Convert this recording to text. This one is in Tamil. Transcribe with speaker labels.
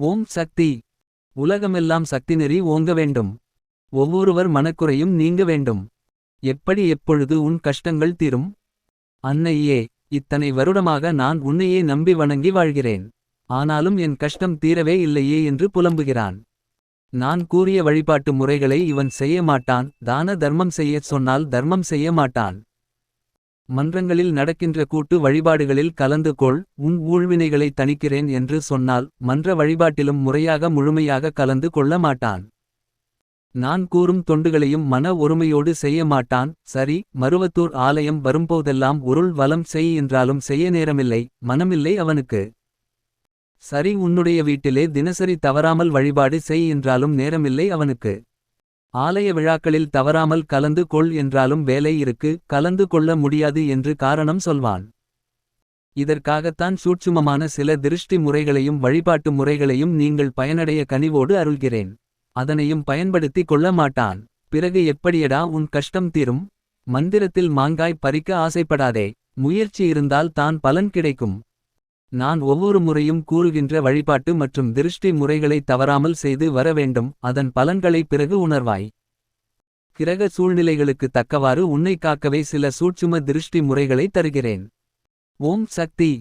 Speaker 1: ஓம் சக்தி. உலகமெல்லாம் சக்திநெறி ஓங்க வேண்டும். ஒவ்வொருவர் மனக்குறையும் நீங்க வேண்டும். எப்படி எப்பொழுது உன் கஷ்டங்கள் தீரும்? அன்னையே, இத்தனை வருடமாக நான் உன்னையே நம்பி வணங்கி வாழ்கிறேன். ஆனாலும் என் கஷ்டம் தீரவே இல்லையே என்று புலம்புகிறான். நான் கூறிய வழிபாட்டு முறைகளை இவன் செய்ய மாட்டான். தான தர்மம் செய்யச் சொன்னால் தர்மம் செய்ய மாட்டான். மன்றங்களில் நடக்கின்ற கூட்டு வழிபாடுகளில் கலந்து கொள். உன் ஊழ்வினைகளை தணிக்கிறேன் என்று சொன்னால் மன்ற வழிபாட்டிலும் முறையாக முழுமையாக கலந்து கொள்ள மாட்டான். நான் கூறும் தொண்டுகளையும் மன ஒருமையோடு செய்ய மாட்டான். சரி, மருவத்தூர் ஆலயம் வரும்போதெல்லாம் உருள் வலம் செய் என்றாலும் செய்ய நேரமில்லை, மனமில்லை அவனுக்கு. சரி, உன்னுடைய வீட்டிலே தினசரி தவறாமல் வழிபாடு செய் என்றாலும் நேரமில்லை அவனுக்கு. ஆலய விழாக்களில் தவறாமல் கலந்து கொள் என்றாலும் வேலை இருக்கு, கலந்து கொள்ள முடியாது என்று காரணம் சொல்வான். இதற்காகத்தான் சூட்சுமமான சில திருஷ்டி முறைகளையும் வழிபாட்டு முறைகளையும் நீங்கள் பயனடைய கனிவோடு அருள்கிறேன். அதனையும் பயன்படுத்தி கொள்ள மாட்டான். பிறகு எப்படியடா உன் கஷ்டம் தீரும்? மந்திரத்தில் மாங்காய் பறிக்க ஆசைப்படாதே. முயற்சி இருந்தால் தான் பலன் கிடைக்கும். நான் ஒவ்வொரு முறையும் கூறுகின்ற வழிபாட்டு மற்றும் திருஷ்டி முறைகளை தவறாமல் செய்து வர வேண்டும். அதன் பலன்களை பிறகு உணர்வாய். கிரக சூழ்நிலைகளுக்கு தக்கவாறு உன்னை காக்கவே சில சூட்சும திருஷ்டி முறைகளை தருகிறேன். ஓம் சக்தி.